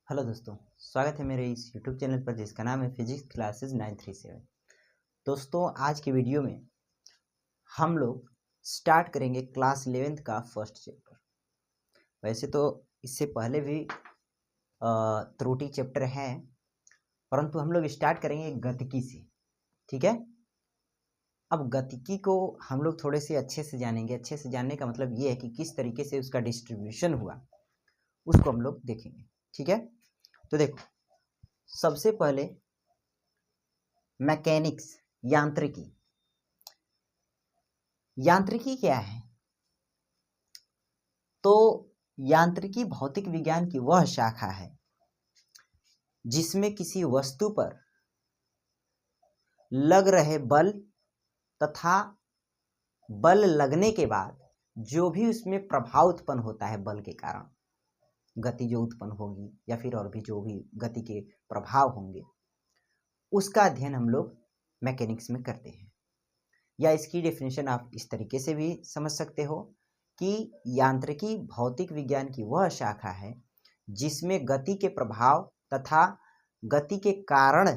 Hello दोस्तों, स्वागत है मेरे इस यूट्यूब चैनल पर जिसका नाम है फिजिक्स क्लासेस 937। दोस्तों, आज की वीडियो में हम लोग स्टार्ट करेंगे क्लास 11th का फर्स्ट चैप्टर। वैसे तो इससे पहले भी त्रुटि चैप्टर है, परंतु हम लोग स्टार्ट करेंगे गतिकी से। ठीक है। अब गतिकी को हम लोग थोड़े से अच्छे से जानेंगे। अच्छे से जानने का मतलब ये है कि किस तरीके से उसका डिस्ट्रीब्यूशन हुआ उसको हम लोग देखेंगे। ठीक है। तो देखो, सबसे पहले मैकेनिक्स, यांत्रिकी। यांत्रिकी क्या है? तो यांत्रिकी भौतिक विज्ञान की वह शाखा है जिसमें किसी वस्तु पर लग रहे बल तथा बल लगने के बाद जो भी उसमें प्रभाव उत्पन्न होता है, बल के कारण गति जो उत्पन्न होगी या फिर और भी जो भी गति के प्रभाव होंगे, उसका अध्ययन हम लोग मैकेनिक्स में करते हैं। या इसकी डेफिनेशन आप इस तरीके से भी समझ सकते हो कि यांत्रिकी भौतिक विज्ञान की वह शाखा है जिसमें गति के प्रभाव तथा गति के कारण,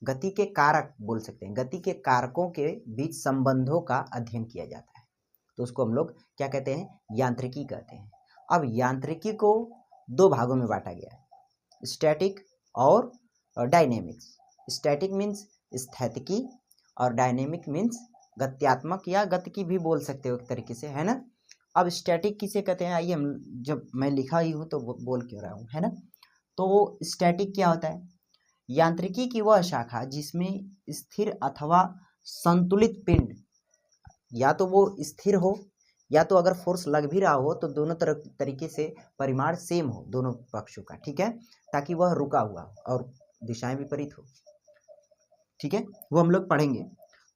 गति के कारक बोल सकते हैं, गति के कारकों के बीच संबंधों का अध्ययन किया जाता है। तो उसको हम लोग क्या कहते हैं? यांत्रिकी कहते हैं। अब यांत्रिकी को दो भागों में बांटा गया है, स्टैटिक और डायनेमिक्स। स्टैटिक मीन्स स्थैतिकी और डायनेमिक मीन्स गत्यात्मक या गतिकी भी बोल सकते हो एक तरीके से, है ना। अब स्टैटिक किसे कहते हैं? आइए, हम जब मैं लिखा ही हूँ तो बोल क्यों रहा हूँ, है ना। तो स्टैटिक क्या होता है? यांत्रिकी की वह शाखा जिसमें स्थिर अथवा संतुलित पिंड, या तो वो स्थिर हो या तो अगर फोर्स लग भी रहा हो तो दोनों तरफ तरीके से परिमाण सेम हो दोनों पक्षों का, ठीक है, ताकि वह रुका हुआ हो और दिशाएं विपरीत हो। ठीक है, वो हम लोग पढ़ेंगे।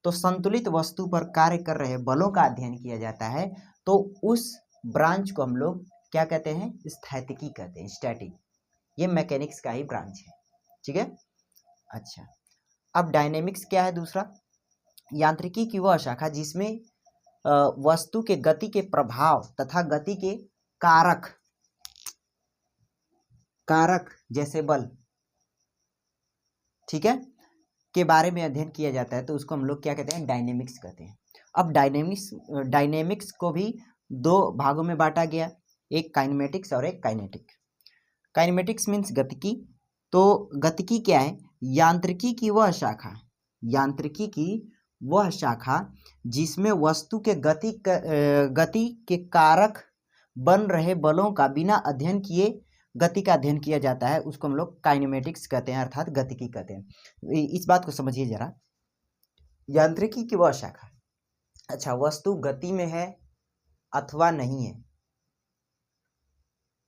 तो संतुलित वस्तु पर कार्य कर रहे बलों का अध्ययन किया जाता है, तो उस ब्रांच को हम लोग क्या कहते हैं? स्थैतिकी कहते हैं, स्टैटिक। ये मैकेनिक्स का ही ब्रांच है। ठीक है। अच्छा, अब डायनेमिक्स क्या है? दूसरा, यांत्रिकी की वह शाखा जिसमें वस्तु के गति के प्रभाव तथा गति के कारक, कारक जैसे बल, ठीक है, के बारे में अध्ययन किया जाता है, तो उसको हम लोग क्या कहते हैं? डायनेमिक्स कहते हैं। अब डायनेमिक्स को भी दो भागों में बांटा गया, एक काइनेमेटिक्स और एक काइनेटिक। काइनेमेटिक्स मीन्स गतिकी। तो गतिकी क्या है? यांत्रिकी की वह शाखा, यांत्रिकी की वह शाखा जिसमें वस्तु के गति के कारक बन रहे बलों का बिना अध्ययन किए गति का अध्ययन किया जाता है, उसको हम लोग काइनेमेटिक्स कहते हैं, अर्थात गतिकी कहते हैं। इस बात को समझिए जरा, यांत्रिकी की वह शाखा। अच्छा, वस्तु गति में है अथवा नहीं है,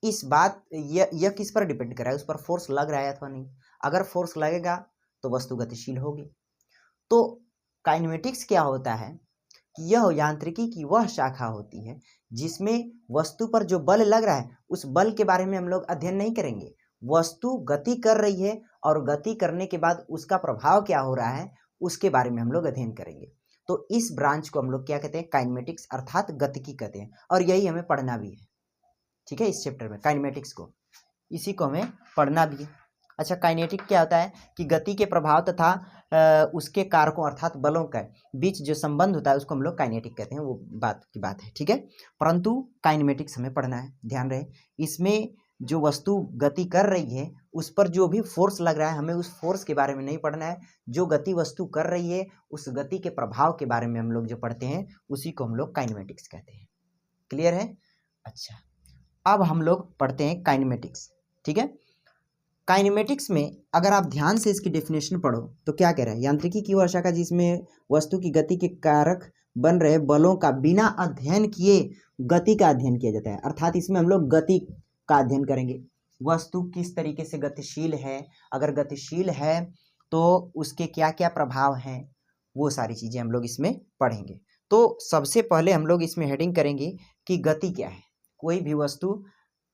इस बात यह किस पर डिपेंड कर रहा है? उस पर फोर्स लग रहा है अथवा नहीं। अगर फोर्स लगेगा तो वस्तु गतिशील होगी। तो काइनेमेटिक्स क्या होता है कि यह यांत्रिकी की वह शाखा होती है जिसमें वस्तु पर जो बल लग रहा है उस बल के बारे में हम लोग अध्ययन नहीं करेंगे। वस्तु गति कर रही है और गति करने के बाद उसका प्रभाव क्या हो रहा है उसके बारे में हम लोग अध्ययन करेंगे। तो इस ब्रांच को हम लोग क्या कहते हैं? काइनेमेटिक्स अर्थात गतिकी कहते हैं, और यही हमें पढ़ना भी है। ठीक है, इस चैप्टर में काइनेमेटिक्स को, इसी को हमें पढ़ना भी है। अच्छा, काइनेटिक क्या होता है कि गति के प्रभाव तथा उसके कारकों अर्थात बलों के बीच जो संबंध होता है उसको हम लोग काइनेटिक कहते हैं, वो बात की बात है। ठीक है, परंतु काइनेमेटिक्स हमें पढ़ना है, ध्यान रहे। इसमें जो वस्तु गति कर रही है उस पर जो भी फोर्स लग रहा है, हमें उस फोर्स के बारे में नहीं पढ़ना है। जो गति वस्तु कर रही है उस गति के प्रभाव के बारे में हम लोग जो पढ़ते हैं उसी को हम लोग काइनेमेटिक्स कहते हैं। क्लियर है? अच्छा, अब हम लोग पढ़ते हैं काइनेमेटिक्स। ठीक है, काइनेमेटिक्स में अगर आप ध्यान से इसकी डेफिनेशन पढ़ो तो क्या कह रहा है? यांत्रिकी की वह शाखा जिसमें वस्तु की गति के कारक बन रहे बलों का बिना अध्ययन किए गति का अध्ययन किया जाता है, अर्थात इसमें हम लोग गति का अध्ययन करेंगे। वस्तु किस तरीके से गतिशील है, अगर गतिशील है तो उसके क्या क्या प्रभाव हैं, वो सारी चीजें हम लोग इसमें पढ़ेंगे। तो सबसे पहले हम लोग इसमें हेडिंग करेंगे कि गति क्या है, कोई भी वस्तु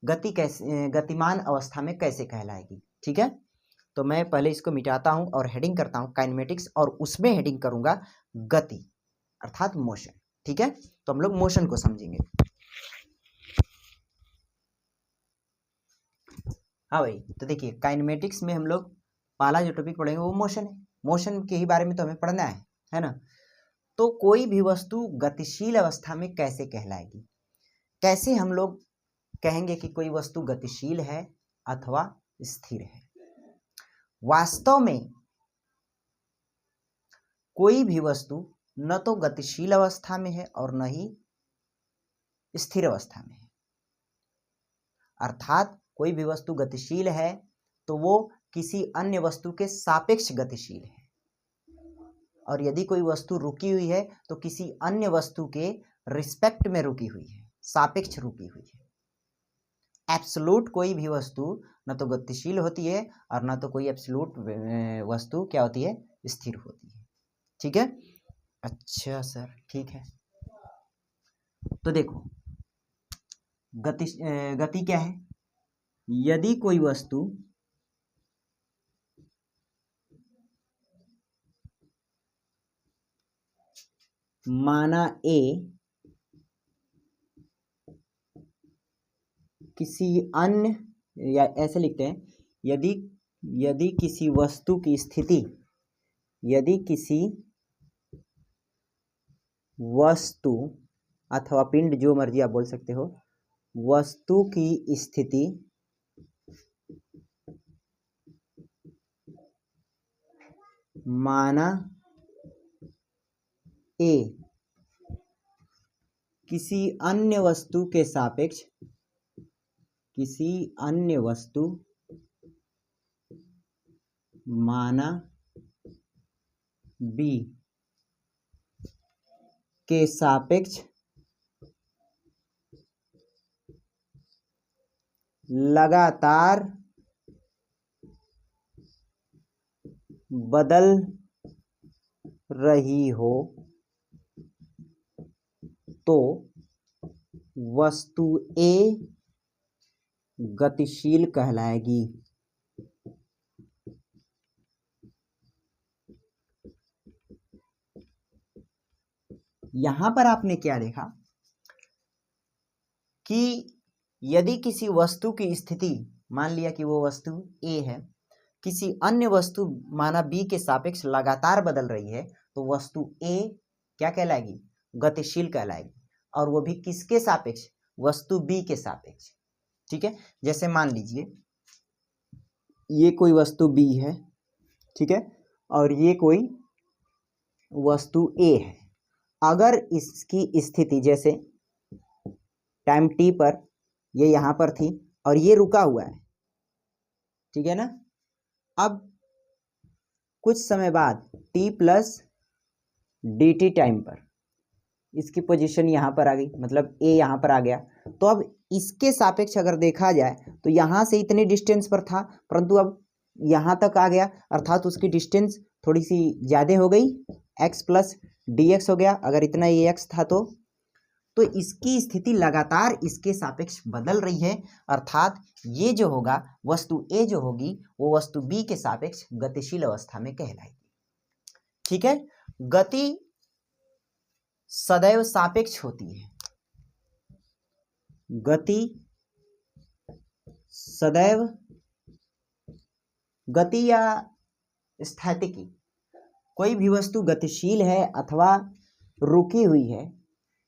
गति कैसे, गतिमान अवस्था में कैसे कहलाएगी। ठीक है, तो मैं पहले इसको मिटाता हूं और हेडिंग करता हूं काइनेमेटिक्स, और उसमें हेडिंग करूंगा गति अर्थात मोशन। ठीक है, तो हम लोग मोशन को समझेंगे। हाँ भाई, तो देखिए काइनेमेटिक्स में हम लोग पहला जो टॉपिक पढ़ेंगे वो मोशन है। मोशन के ही बारे में तो हमें पढ़ना है ना। तो कोई भी वस्तु गतिशील अवस्था में कैसे कहलाएगी, कैसे हम लोग कहेंगे कि कोई वस्तु गतिशील है अथवा स्थिर है। वास्तव में कोई भी वस्तु न तो गतिशील अवस्था में है और न ही स्थिर अवस्था में है। अर्थात कोई भी वस्तु गतिशील है तो वो किसी अन्य वस्तु के सापेक्ष गतिशील है, और यदि कोई वस्तु रुकी हुई है तो किसी अन्य वस्तु के रिस्पेक्ट में रुकी हुई है, सापेक्ष रुकी हुई है। एब्सोल्यूट कोई भी वस्तु न तो गतिशील होती है और न तो कोई एब्सोल्यूट वस्तु क्या होती है, स्थिर होती है। ठीक है, अच्छा सर ठीक है। तो देखो गति क्या है, यदि कोई वस्तु माना ए किसी अन्य, या ऐसे लिखते हैं, यदि किसी वस्तु की स्थिति, यदि किसी वस्तु अथवा पिंड, जो मर्जी आप बोल सकते हो, वस्तु की स्थिति माना ए किसी अन्य वस्तु के सापेक्ष, किसी अन्य वस्तु माना बी के सापेक्ष लगातार बदल रही हो तो वस्तु ए गतिशील कहलाएगी। यहां पर आपने क्या देखा कि यदि किसी वस्तु की स्थिति, मान लिया कि वो वस्तु ए है, किसी अन्य वस्तु माना बी के सापेक्ष लगातार बदल रही है तो वस्तु ए क्या कहलाएगी, गतिशील कहलाएगी, और वो भी किसके सापेक्ष, वस्तु बी के सापेक्ष। ठीक है, जैसे मान लीजिए ये कोई वस्तु बी है, ठीक है, और ये कोई वस्तु ए है। अगर इसकी स्थिति जैसे टाइम टी पर ये यहाँ पर थी और ये रुका हुआ है, ठीक है ना, अब कुछ समय बाद t plus D T time पर इसकी पोजीशन यहाँ पर आ गई, मतलब a यहाँ पर आ गया। तो अब इसके सापेक्ष अगर देखा जाए तो यहाँ से इतने डिस्टेंस पर था, परंतु अब यहाँ तक आ गया, अर्थात उसकी डिस्टेंस थोड़ी सी ज़्यादा हो गई, x प्लस डी एक्स हो गया। अगर इतना ये x था तो इसकी स्थिति लगातार इसके सापेक्ष बदल रही है, अर्थात ये जो होगा, वस्तु A जो होगी वो वस्तु B के सापेक्ष गतिशील अवस्था में कहलाएगी। ठीक है, गति सदैव सापेक्ष होती है, गति सदैव, गति या स्थितिकी, कोई भी वस्तु गतिशील है अथवा रुकी हुई है,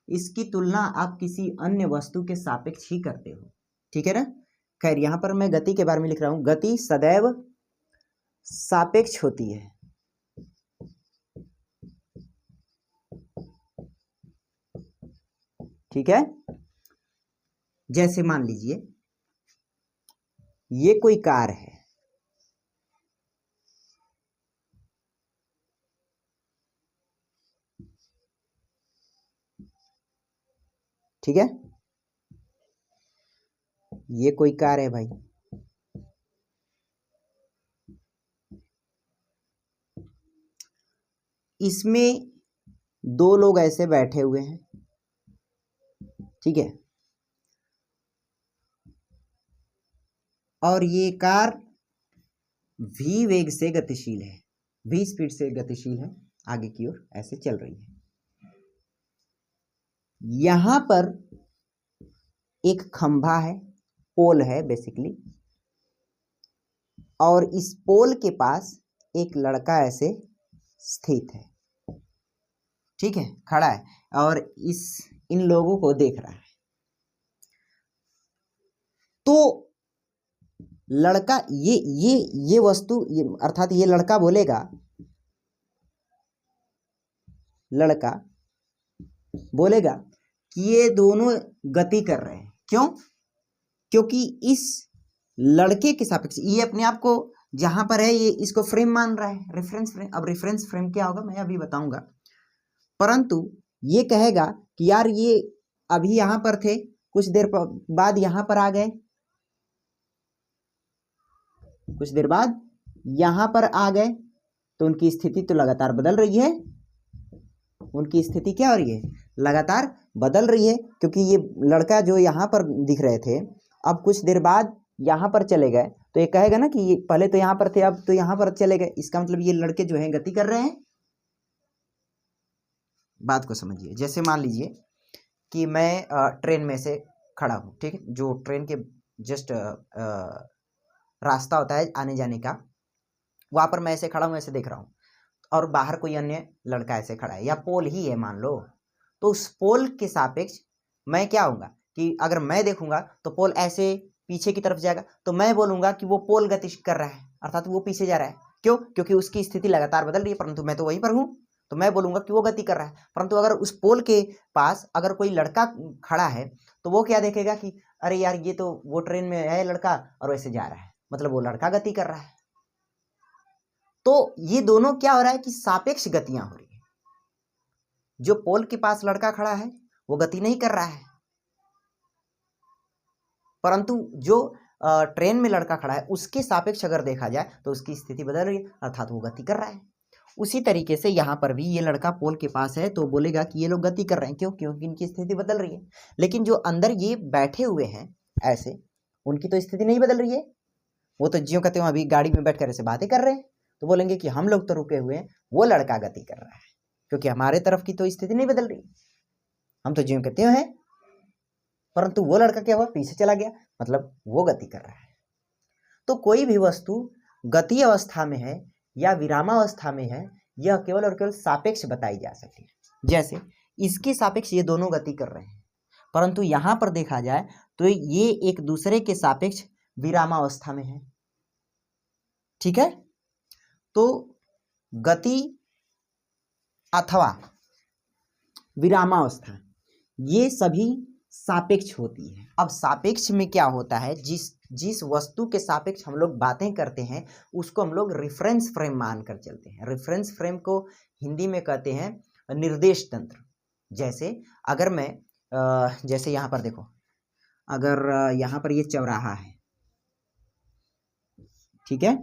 इसकी तुलना आप किसी अन्य वस्तु के सापेक्ष ही करते हो। ठीक है ना। खैर यहाँ पर मैं गति के बारे में लिख रहा हूं, गति सदैव सापेक्ष होती है। ठीक है, जैसे मान लीजिए ये कोई कार है, ठीक है, ये कोई कार है भाई, इसमें दो लोग ऐसे बैठे हुए हैं, ठीक है, और ये कार v वेग से गतिशील है, v स्पीड से गतिशील है, आगे की ओर ऐसे चल रही है। यहां पर एक खंभा है, पोल है बेसिकली, और इस पोल के पास एक लड़का ऐसे स्थित है, ठीक है, खड़ा है और इन लोगों को देख रहा है। तो लड़का ये वस्तु अर्थात ये लड़का बोलेगा, लड़का बोलेगा कि ये दोनों गति कर रहे हैं। क्यों? क्योंकि इस लड़के के सापेक्ष ये अपने आप को जहां पर है ये इसको फ्रेम मान रहा है, रेफरेंस फ्रेम। अब रेफरेंस फ्रेम क्या होगा मैं अभी बताऊंगा, परंतु ये कहेगा कि यार ये अभी यहां पर थे, कुछ देर बाद यहां पर आ गए, कुछ देर बाद यहां पर आ गए, तो उनकी स्थिति तो लगातार बदल रही है। उनकी स्थिति क्या हो रही है? लगातार बदल रही है, क्योंकि ये लड़का जो यहाँ पर दिख रहे थे अब कुछ देर बाद यहाँ पर चले गए, तो ये कहेगा ना कि ये पहले तो यहाँ पर थे अब तो यहाँ पर चले गए। इसका मतलब ये लड़के जो हैं गति कर रहे हैं। बात को समझिए। जैसे मान लीजिए कि मैं ट्रेन में से खड़ा हूँ, ठीक है, जो ट्रेन के जस्ट रास्ता होता है आने जाने का, वहाँ पर मैं ऐसे खड़ा हूँ, ऐसे देख रहा हूँ, और बाहर कोई अन्य लड़का ऐसे खड़ा है, या पोल ही है मान लो, तो उस पोल के सापेक्ष मैं क्या होऊंगा कि अगर मैं देखूंगा तो पोल ऐसे पीछे की तरफ जाएगा, तो मैं बोलूंगा कि वो पोल गति कर रहा है, अर्थात वो पीछे जा रहा है। क्यों? क्योंकि उसकी स्थिति लगातार बदल रही है, परंतु मैं तो वहीं पर हूँ, तो मैं बोलूंगा कि वो गति कर रहा है। परंतु अगर उस पोल के पास अगर कोई लड़का खड़ा है तो वो क्या देखेगा कि अरे यार ये तो वो ट्रेन में है लड़का और वैसे जा रहा है, मतलब वो लड़का गति कर रहा है। तो ये दोनों क्या हो रहा है कि सापेक्ष गतियां हो रही है। जो पोल के पास लड़का खड़ा है वो गति नहीं कर रहा है, परंतु जो ट्रेन में लड़का खड़ा है उसके सापेक्ष अगर देखा जाए तो उसकी स्थिति बदल रही है, अर्थात वो गति कर रहा है। उसी तरीके से यहाँ पर भी ये लड़का पोल के पास है तो बोलेगा कि ये लोग गति कर रहे हैं। क्यों? क्योंकि इनकी स्थिति बदल रही है। लेकिन जो अंदर ये बैठे हुए हैं ऐसे, उनकी तो स्थिति नहीं बदल रही है, वो तो ज्यों कहते हो अभी गाड़ी में बैठ कर ऐसे बातें कर रहे हैं, तो बोलेंगे कि हम लोग तो रुके हुए हैं, वो लड़का गति कर रहा है, क्योंकि हमारे तरफ की तो स्थिति नहीं बदल रही, हम तो ज्यों कहते हैं, परंतु वो लड़का क्या हुआ, पीछे चला गया, मतलब वो गति कर रहा है। तो कोई भी वस्तु गति अवस्था में है या विरामावस्था में है, यह केवल और केवल सापेक्ष बताई जा सकती है। जैसे इसके सापेक्ष ये दोनों गति कर रहे हैं, परंतु यहां पर देखा जाए तो ये एक दूसरे के सापेक्ष विरामावस्था में है, ठीक है। तो गति अथवा विरामावस्था ये सभी सापेक्ष होती है। अब सापेक्ष में क्या होता है, जिस वस्तु के सापेक्ष हम लोग बातें करते हैं उसको हम लोग रेफरेंस फ्रेम मानकर चलते हैं। रेफरेंस फ्रेम को हिंदी में कहते हैं निर्देश तंत्र। जैसे अगर मैं जैसे यहाँ पर देखो, अगर यहाँ पर ये चौराहा है, ठीक है,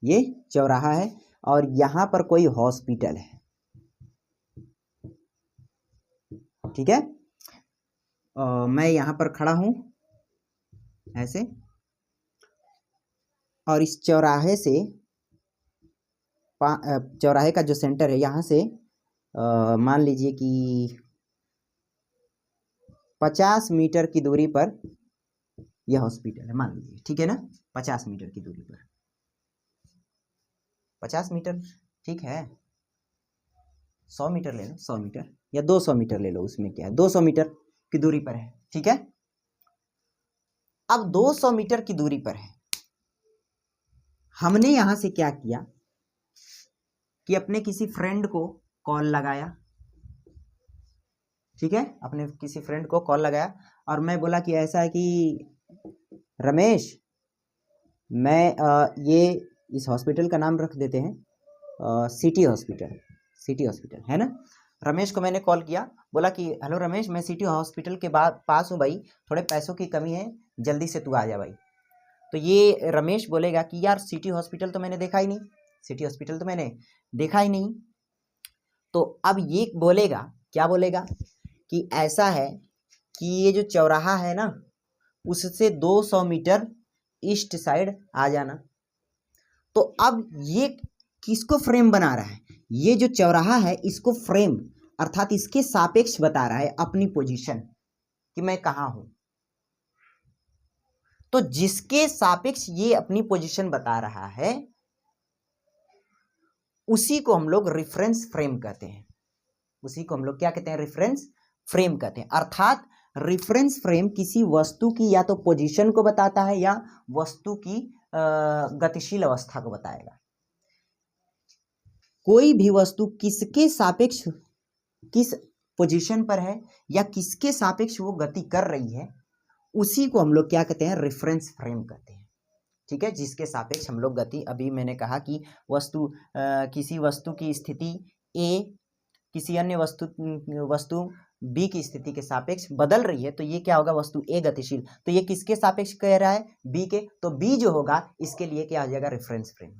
ये चौराहा है और यहाँ पर कोई हॉस्पिटल है, ठीक है। मैं यहाँ पर खड़ा हूँ ऐसे, और इस चौराहे से चौराहे का जो सेंटर है यहाँ से मान लीजिए कि 50 मीटर की दूरी पर यह हॉस्पिटल है, मान लीजिए, ठीक है ना, 50 मीटर की दूरी पर, 50 मीटर ठीक है, 100 मीटर ले लो, 100 मीटर या 200 मीटर ले लो, उसमें क्या है, 200 मीटर की दूरी पर है, ठीक है। अब 200 मीटर की दूरी पर है, हमने यहां से क्या किया कि अपने किसी फ्रेंड को कॉल लगाया, ठीक है, अपने किसी फ्रेंड को कॉल लगाया और मैं बोला कि ऐसा है कि रमेश, मैं ये इस हॉस्पिटल का नाम रख देते हैं सिटी हॉस्पिटल, सिटी हॉस्पिटल है ना। रमेश को मैंने कॉल किया, बोला कि हेलो रमेश, मैं सिटी हॉस्पिटल के पास हूँ भाई, थोड़े पैसों की कमी है, जल्दी से तू आ जा भाई। तो ये रमेश बोलेगा कि यार सिटी हॉस्पिटल तो मैंने देखा ही नहीं, सिटी हॉस्पिटल तो मैंने देखा ही नहीं। तो अब ये बोलेगा, क्या बोलेगा कि ऐसा है कि ये जो चौराहा है ना उससे 200 मीटर ईस्ट साइड आ जाना। तो अब ये किसको फ्रेम बना रहा है, ये जो चौराहा है इसको फ्रेम अर्थात इसके सापेक्ष बता रहा है अपनी पोजीशन कि मैं कहाँ हूं। तो जिसके सापेक्ष ये अपनी पोजीशन बता रहा है उसी को हम लोग रेफरेंस फ्रेम कहते हैं। उसी को हम लोग क्या कहते हैं? रेफरेंस फ्रेम कहते हैं। अर्थात रेफरेंस फ्रेम किसी वस्तु की या तो पोजीशन को बताता है या वस्तु की गतिशील अवस्था को बताएगा। कोई भी वस्तु किसके सापेक्ष किस पोजीशन पर है या किसके सापेक्ष वो गति कर रही है उसी को हम लोग क्या कहते हैं? रेफरेंस फ्रेम कहते हैं। ठीक है, जिसके सापेक्ष हम लोग गति, अभी मैंने कहा कि किसी वस्तु की स्थिति ए किसी अन्य वस्तु बी की स्थिति के सापेक्ष बदल रही है तो ये क्या होगा? वस्तु ए गतिशील। तो ये किसके सापेक्ष कह रहा है? बी के। तो बी जो होगा इसके लिए क्या हो जाएगा? Reference frame.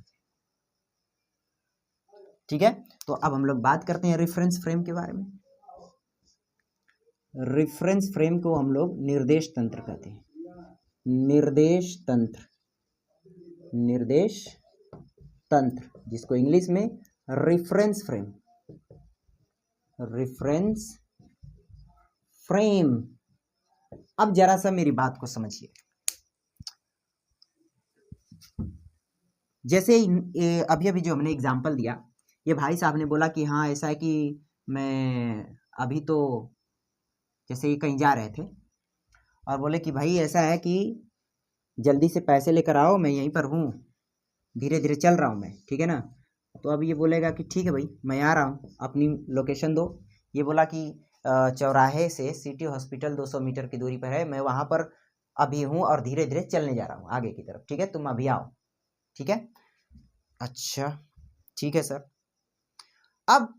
ठीक है, तो अब हम लोग बात करते हैं रेफरेंस फ्रेम के बारे में। रेफरेंस फ्रेम को हम लोग निर्देश तंत्र कहते हैं। निर्देश तंत्र, निर्देश तंत्र, जिसको इंग्लिश में रेफरेंस फ्रेम, रेफरेंस फ्रेम। अब जरा सा मेरी बात को समझिए। जैसे अभी अभी जो हमने एग्जाम्पल दिया, ये भाई साहब ने बोला कि हाँ ऐसा है कि मैं अभी तो जैसे ये कहीं जा रहे थे और बोले कि भाई ऐसा है कि जल्दी से पैसे लेकर आओ, मैं यहीं पर हूँ, धीरे धीरे चल रहा हूँ मैं, ठीक है ना। तो अब ये बोलेगा कि ठीक है भाई मैं आ रहा हूँ, अपनी लोकेशन दो। ये बोला कि चौराहे से सिटी हॉस्पिटल 200 मीटर की दूरी पर है, मैं वहाँ पर अभी हूँ और धीरे धीरे चलने जा रहा हूँ आगे की तरफ, ठीक है, तुम अभी आओ। ठीक है, अच्छा ठीक है सर। अब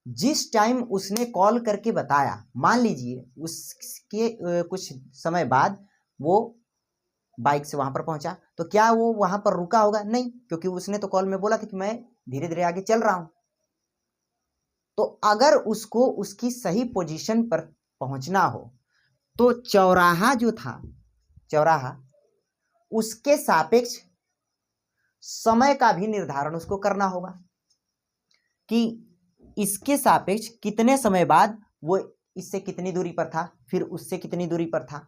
जिस टाइम उसने कॉल करके बताया, मान लीजिए उसके कुछ समय बाद वो बाइक से वहां पर पहुंचा, तो क्या वो वहां पर रुका होगा? नहीं, क्योंकि उसने तो कॉल में बोला था कि मैं धीरे धीरे आगे चल रहा हूं। तो अगर उसको उसकी सही पोजीशन पर पहुंचना हो तो चौराहा जो था, चौराहा, उसके सापेक्ष समय का भी निर्धारण उसको करना होगा कि इसके सापेक्ष कितने समय बाद वो इससे कितनी दूरी पर था, फिर उससे कितनी दूरी पर था,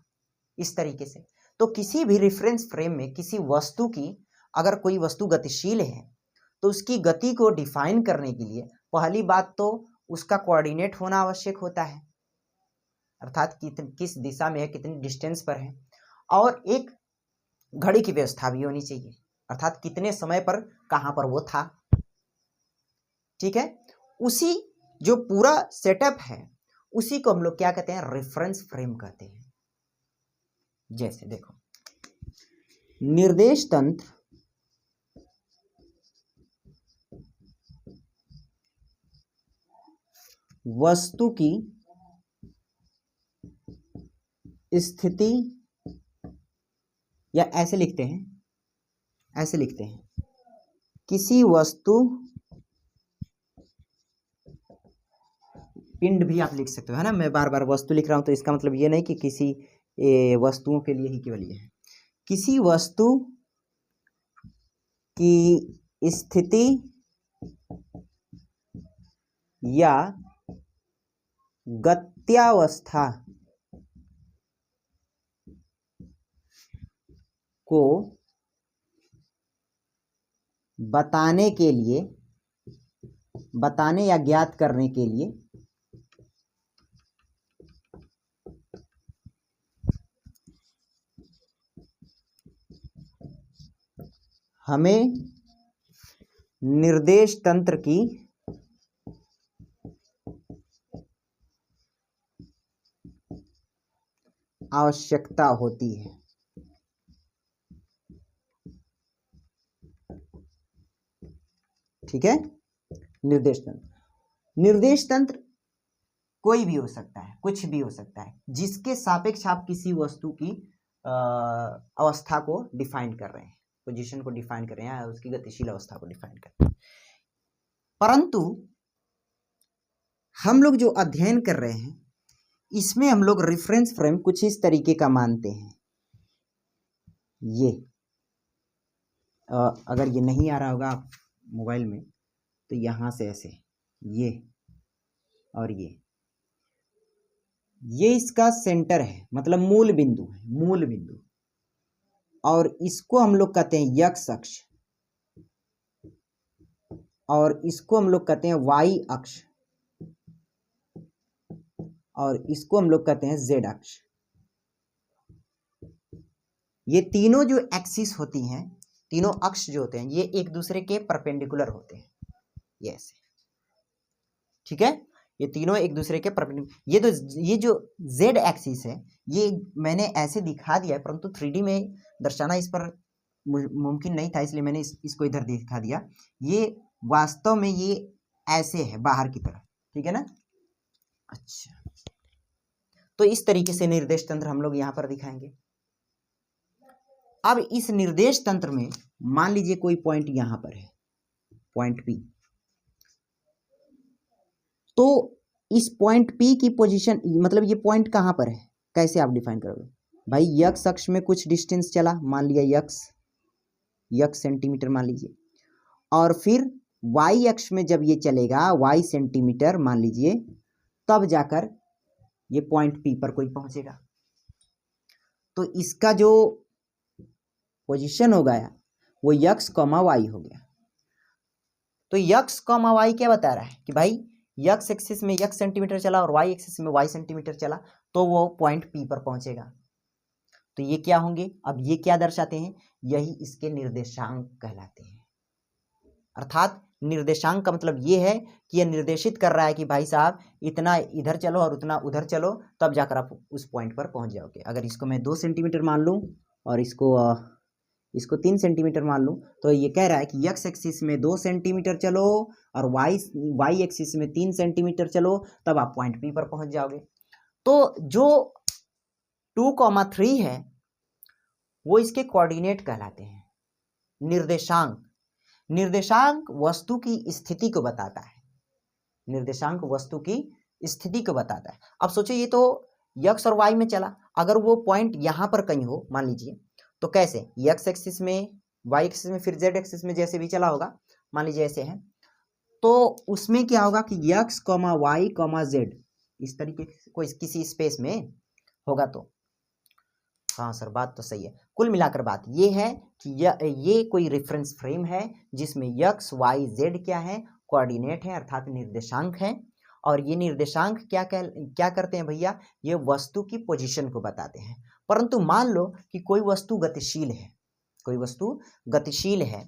इस तरीके से। तो किसी भी रेफरेंस फ्रेम में किसी वस्तु की, अगर कोई वस्तु गतिशील है तो उसकी गति को डिफाइन करने के लिए पहली बात तो उसका कोऑर्डिनेट होना आवश्यक होता है, अर्थात किस दिशा में है, कितनी डिस्टेंस पर है, और एक घड़ी की व्यवस्था भी होनी चाहिए, अर्थात कितने समय पर कहां पर वो था। ठीक है, उसी जो पूरा सेटअप है उसी को हम लोग क्या कहते हैं? रेफरेंस फ्रेम कहते हैं। जैसे देखो, निर्देश तंत्र वस्तु की स्थिति, या ऐसे लिखते हैं, ऐसे लिखते हैं, किसी वस्तु, पिंड भी आप लिख सकते हो, है ना। मैं बार बार वस्तु लिख रहा हूं तो इसका मतलब ये नहीं कि किसी वस्तुओं के लिए ही केवल ये है। किसी वस्तु की स्थिति या गत्यावस्था को बताने के लिए, बताने या ज्ञात करने के लिए हमें निर्देश तंत्र की आवश्यकता होती है। ठीक है, निर्देश तंत्र, निर्देश तंत्र कोई भी हो सकता है, कुछ भी हो सकता है, जिसके सापेक्ष आप किसी वस्तु की अवस्था को डिफाइन कर रहे हैं, पोजीशन को डिफाइन कर रहे हैं, उसकी गतिशील अवस्था को डिफाइन कर रहे हैं। परंतु हम लोग जो अध्ययन कर रहे हैं इसमें हम लोग रेफरेंस फ्रेम कुछ इस तरीके का मानते हैं। ये अगर ये नहीं आ रहा होगा आप मोबाइल में तो यहां से ऐसे, ये और ये इसका सेंटर है, मतलब मूल बिंदु है, मूल बिंदु। और इसको हम लोग कहते हैं यक्स अक्ष, और इसको हम लोग कहते हैं वाई अक्ष, और इसको हम लोग कहते हैं जेड अक्ष। ये तीनों जो एक्सिस होती हैं, तीनों अक्ष जो होते हैं, ये एक दूसरे के परपेंडिकुलर होते हैं, ये ऐसे, ठीक है। ये तीनों एक दूसरे के परपेंडिकुलर। ये जो जेड एक्सिस है, ये मैंने ऐसे दिखा दिया है, परंतु 3D में दर्शाना इस पर मुमकिन नहीं था, इसलिए मैंने इसको इधर दिखा दिया। ये वास्तव में ये ऐसे है बाहर की तरफ, ठीक है ना। अच्छा, तो इस तरीके से निर्देश तंत्र हम लोग यहाँ पर दिखाएंगे। अब इस निर्देश तंत्र में मान लीजिए कोई पॉइंट यहां पर है, पॉइंट P, तो इस पॉइंट P की पोजीशन, मतलब ये पॉइंट कहां पर है, कैसे आप डिफाइन करोगे भाई? यक्स अक्ष में कुछ डिस्टेंस चला, मान लिया यक्स सेंटीमीटर मान लीजिए, और फिर वाई अक्ष में जब ये चलेगा वाई सेंटीमीटर मान लीजिए, तब जाकर ये पॉइंट P पर कोई पहुंचेगा। तो इसका जो पोजीशन हो गया वो यक्स कॉमा वाई हो गया। तो यक्स कॉमा वाई क्या बता रहा है कि भाई यक्स एक्सिस में यक्स सेंटीमीटर चला और वाई एक्सिस में वाई सेंटीमीटर चला, तो वो पॉइंट P पर पहुंचेगा। तो ये क्या होंगे? अब ये क्या दर्शाते हैं? यही इसके निर्देशांक कहलाते हैं। अर्थात निर्देशांक का मतलब ये है कि यह निर्देशित कर रहा है कि भाई साहब इतना इधर चलो और उतना उधर चलो, तब जाकर आप उस पॉइंट पर पहुंच जाओगे। अगर इसको मैं 2 सेंटीमीटर मान लूँ और इसको 3 सेंटीमीटर मान लूँ, तो ये कह रहा है कि यक्स एक्सिस में 2 सेंटीमीटर चलो और वाई एक्सिस में 3 सेंटीमीटर चलो, तब आप पॉइंट P पर पहुंच जाओगे। तो जो 2,3 है वो इसके कोऑर्डिनेट कहलाते हैं। निर्देशांक वस्तु की स्थिति को बताता है, निर्देशांक वस्तु की स्थिति को बताता है। अब सोचिए, ये तो यक्स और वाई में चला, अगर वो पॉइंट यहां पर कहीं हो मान लीजिए, तो कैसे? यक्स एक्सिस में, वाई एक्सिस में, फिर जेड एक्सिस में जैसे भी चला होगा, मान लीजिए ऐसे है, तो उसमें क्या होगा कि x comma y comma z इस तरीके से कोई किसी स्पेस में होगा। तो हाँ सर, बात तो सही है। कुल मिलाकर बात ये है कि ये कोई रेफरेंस फ्रेम है जिसमें यक्स वाई जेड क्या है? कोऑर्डिनेट है, अर्थात निर्देशांक है। और ये निर्देशांक क्या करते हैं भैया? ये वस्तु की पोजीशन को बताते हैं। परंतु मान लो कि कोई वस्तु गतिशील है, कोई वस्तु गतिशील है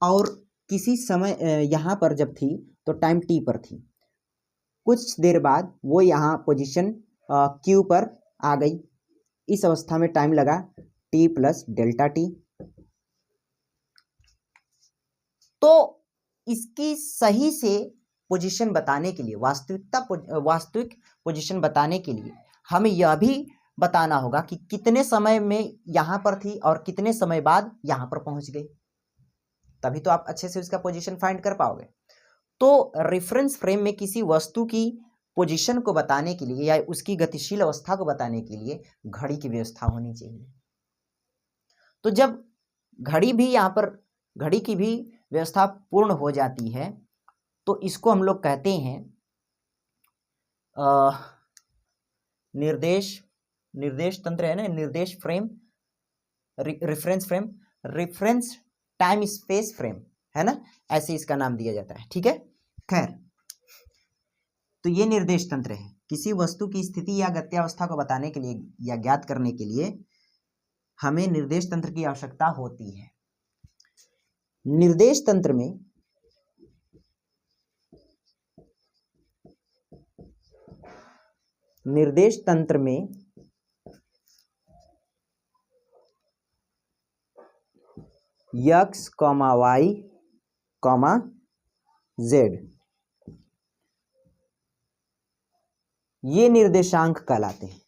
और किसी समय यहाँ पर जब थी तो टाइम T पर थी, कुछ देर बाद वो यहाँ पोजीशन Q पर आ गई। इस अवस्था में टाइम लगा T प्लस डेल्टा T। तो इसकी सही से पोजीशन बताने के लिए, वास्तविक पोजीशन बताने के लिए हमें यह भी बताना होगा कि कितने समय में यहां पर थी और कितने समय बाद यहां पर पहुंच गई, तभी तो आप अच्छे से उसका पोजीशन फाइंड कर पाओगे। तो रेफरेंस फ्रेम में किसी वस्तु की पोजीशन को बताने के लिए या उसकी गतिशील अवस्था को बताने के लिए घड़ी की व्यवस्था होनी चाहिए। तो जब घड़ी भी यहाँ पर, घड़ी की भी व्यवस्था पूर्ण हो जाती है, तो इसको हम लोग कहते हैं निर्देश तंत्र है ना, निर्देश frame, reference frame, reference time space frame है ना, ऐसे इसका नाम दिया जाता है। ठीक है, खैर, तो ये निर्देश तंत्र है। किसी वस्तु की स्थिति या गत्यावस्था को बताने के लिए या ज्ञात करने के लिए हमें निर्देश तंत्र की आवश्यकता होती है। निर्देश तंत्र में x comma y comma z ये निर्देशांक कहलाते हैं,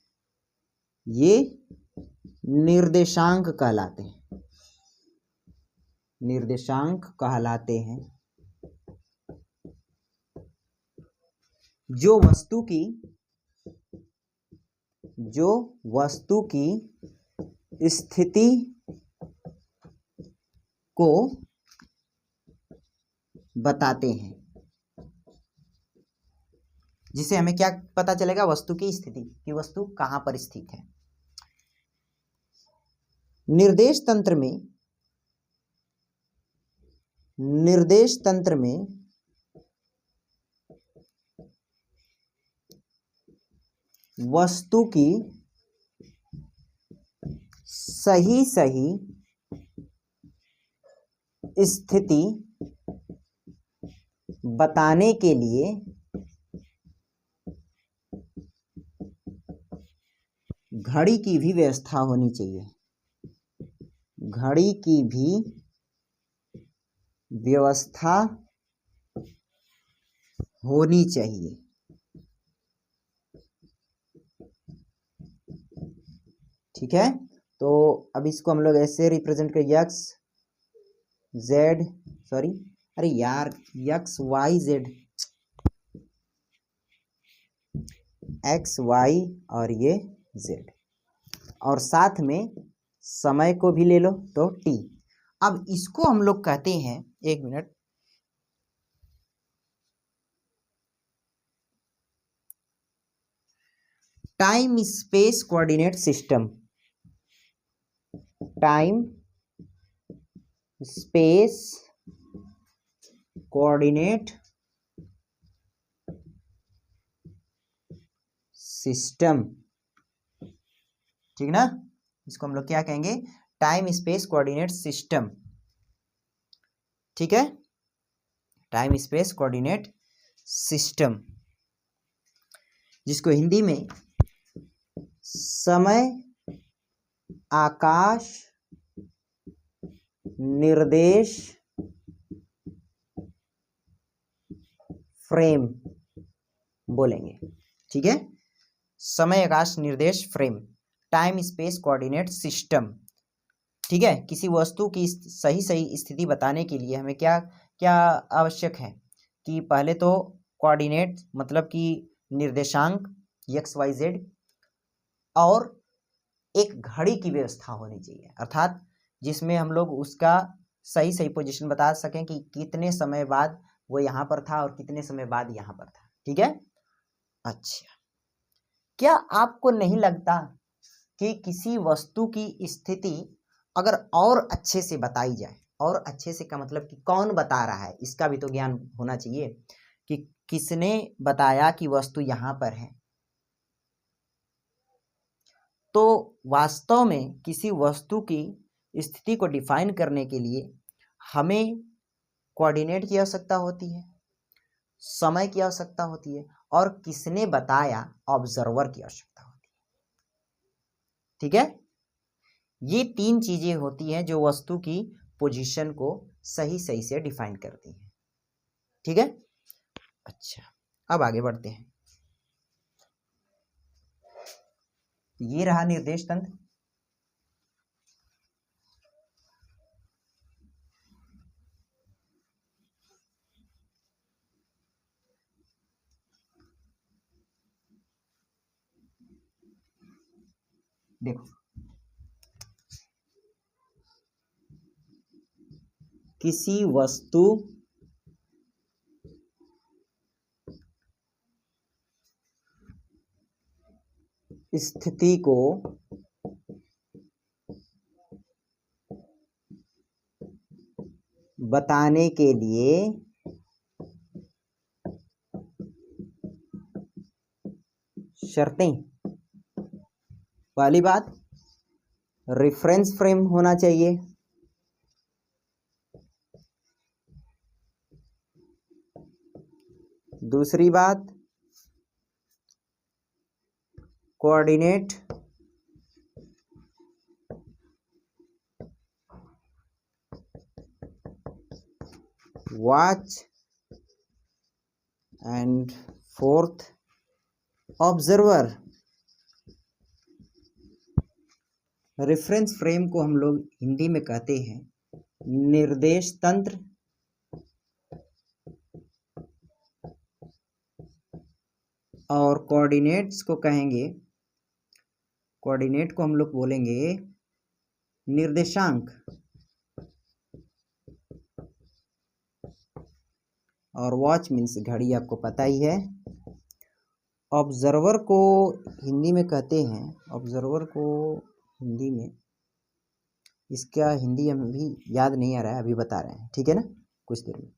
ये निर्देशांक कहलाते हैं, निर्देशांक कहलाते हैं। जो वस्तु की स्थिति को बताते हैं, जिसे हमें क्या पता चलेगा? वस्तु की स्थिति, कि वस्तु कहां पर स्थित है। निर्देश तंत्र में वस्तु की सही स्थिति बताने के लिए घड़ी की भी व्यवस्था होनी चाहिए। घड़ी की भी व्यवस्था होनी चाहिए। ठीक है, तो अब इसको हम लोग ऐसे रिप्रेजेंट कर एक्स वाई और ये जेड, और साथ में समय को भी ले लो तो टी। अब इसको हम लोग कहते हैं, एक minute, time space coordinate system. Time space coordinate system, ठीक ना। इसको हम लोग क्या कहेंगे, टाइम स्पेस कोऑर्डिनेट सिस्टम। ठीक है, टाइम स्पेस कोऑर्डिनेट सिस्टम, जिसको हिंदी में समय आकाश निर्देश फ्रेम बोलेंगे। ठीक है, समय आकाश निर्देश frame, time space coordinate system. ठीक है, किसी वस्तु की सही स्थिति बताने के लिए हमें क्या क्या आवश्यक है कि पहले तो कोऑर्डिनेट मतलब कि निर्देशांक एक्स वाई जेड, और एक घड़ी की व्यवस्था होनी चाहिए, अर्थात जिसमें हम लोग उसका सही पोजीशन बता सकें कि कितने समय बाद वो यहाँ पर था और कितने समय बाद यहाँ पर था। ठीक है, अच्छा, क्या आपको नहीं लगता कि किसी वस्तु की स्थिति अगर और अच्छे से बताई जाए, और अच्छे से का मतलब कि कौन बता रहा है, इसका भी तो ज्ञान होना चाहिए कि किसने बताया कि वस्तु यहाँ पर है। तो वास्तव में किसी वस्तु की स्थिति को डिफाइन करने के लिए हमें कोऑर्डिनेट की आवश्यकता होती है, समय की आवश्यकता होती है, और किसने बताया, ऑब्जर्वर की आवश्यकता होती है। ठीक है, ये तीन चीजें होती हैं जो वस्तु की पोजीशन को सही से डिफाइन करती हैं। ठीक है, अच्छा, अब आगे बढ़ते हैं। ये रहा निर्देश तंत्र। देखो, किसी वस्तु स्थिति को बताने के लिए शर्तें, पहली बात रेफरेंस फ्रेम होना चाहिए। दूसरी बात coordinate watch, and fourth observer. Reference frame को हम लोग हिंदी में कहते हैं निर्देश तंत्र, और कोऑर्डिनेट्स को कहेंगे, कोऑर्डिनेट को हम लोग बोलेंगे निर्देशांक, और वॉच मीन्स घड़ी, आपको पता ही है। ऑब्जर्वर को हिंदी में कहते हैं, ऑब्जर्वर को हिंदी में इसका हिंदी हमें भी याद नहीं आ रहा है, अभी बता रहे हैं, ठीक है ना, कुछ देर में।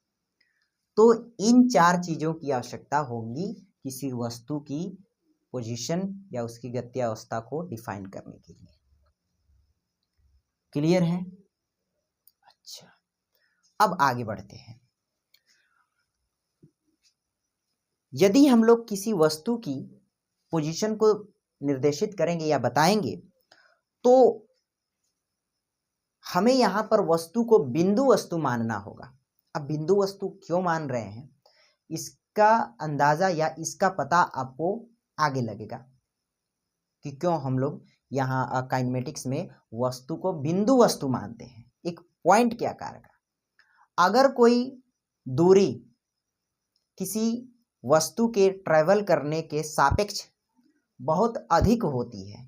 तो इन 4 चीजों की आवश्यकता होगी किसी वस्तु की पोजीशन या उसकी गति अवस्था को डिफाइन करने के लिए। क्लियर है? अच्छा, अब आगे बढ़ते हैं। यदि हम लोग किसी वस्तु की पोजीशन को निर्देशित करेंगे या बताएंगे तो हमें यहां पर वस्तु को बिंदु वस्तु मानना होगा। अब बिंदु वस्तु क्यों मान रहे हैं, इसका अंदाजा या इसका पता आपको आगे लगेगा कि क्यों हम लोग यहाँ काइनेमेटिक्स में वस्तु को बिंदु वस्तु मानते हैं, एक पॉइंट के आकार का। अगर कोई दूरी किसी वस्तु के ट्रेवल करने के सापेक्ष बहुत अधिक होती है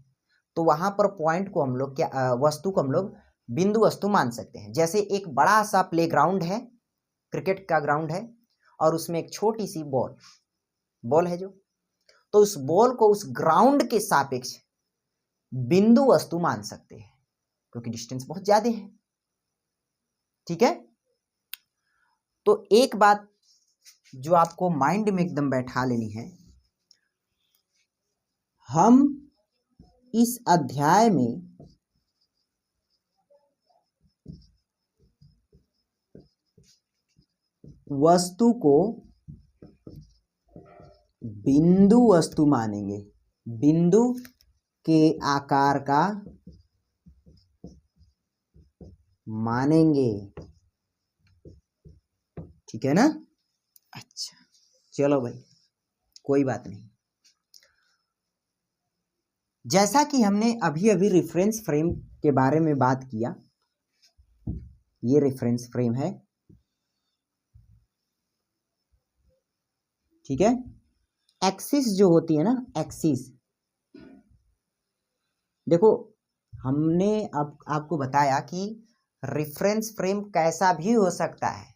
तो वहां पर पॉइंट को हम लोग क्या वस्तु को हम लोग बिंदु वस्तु मान सकते हैं। जैसे एक बड़ा सा प्लेग्राउंड है, क्रिकेट का ग्राउंड है, और उसमें एक छोटी सी बॉल है जो, तो उस बॉल को उस ग्राउंड के सापेक्ष बिंदु वस्तु मान सकते हैं क्योंकि डिस्टेंस बहुत ज्यादा है। ठीक है, तो एक बात जो आपको माइंड में एकदम बैठा लेनी है, हम इस अध्याय में वस्तु को बिंदु वस्तु मानेंगे, बिंदु के आकार का मानेंगे। ठीक है ना? अच्छा, चलो भाई, कोई बात नहीं। जैसा कि हमने अभी अभी रेफरेंस फ्रेम के बारे में बात किया, ये रेफरेंस फ्रेम है, ठीक है। एक्सिस जो होती है ना, एक्सिस, देखो हमने अब आपको बताया कि रेफरेंस फ्रेम कैसा भी हो सकता है।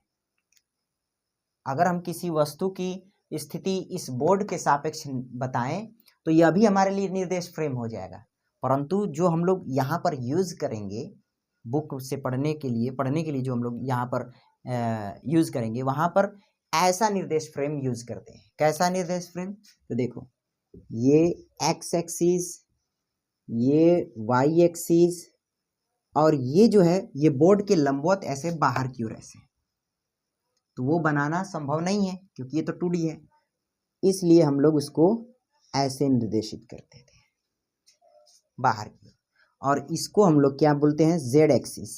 अगर हम किसी वस्तु की स्थिति इस बोर्ड के सापेक्ष बताएं तो यह भी हमारे लिए निर्देश फ्रेम हो जाएगा, परंतु जो हम लोग यहाँ पर यूज करेंगे बुक से पढ़ने के लिए जो हम लोग यहाँ पर यूज करेंगे, वहां पर ऐसा निर्देश फ्रेम यूज करते हैं। कैसा निर्देश फ्रेम? तो देखो, ये एक्स एक्सिस, ये वाई एक्सिस, और ये जो है ये बोर्ड के लंबवत ऐसे बाहर की ओर ऐसे, तो वो बनाना संभव नहीं है क्योंकि ये तो 2D है, इसलिए हम लोग उसको ऐसे निर्देशित करते थे बाहर की ओर, और इसको हम लोग क्या बोलते हैं? Z axis,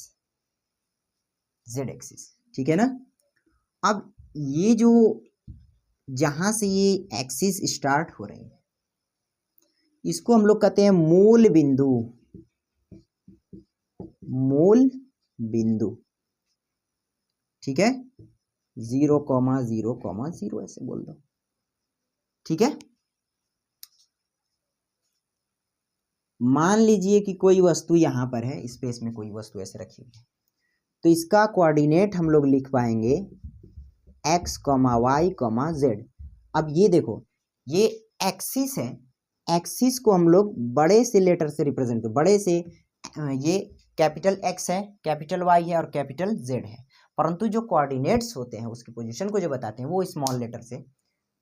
Z axis. ठीक है ना? अब ये जो जहां से ये एक्सिस स्टार्ट हो रही है इसको हम लोग कहते हैं मूल बिंदु, मूल बिंदु। ठीक है, 0,0,0 ऐसे बोल दो। ठीक है, मान लीजिए कि कोई वस्तु यहां पर है, स्पेस में कोई वस्तु ऐसे रखी हुई है, तो इसका कोऑर्डिनेट हम लोग लिख पाएंगे x, y, z। अब ये देखो, ये एक्सिस है, एक्सिस को हम लोग बड़े से लेटर से रिप्रेजेंट करते, बड़े से, ये कैपिटल X है, कैपिटल Y है और कैपिटल Z है, परंतु जो कोऑर्डिनेट्स होते हैं उसकी पोजीशन को जो बताते हैं वो स्मॉल लेटर से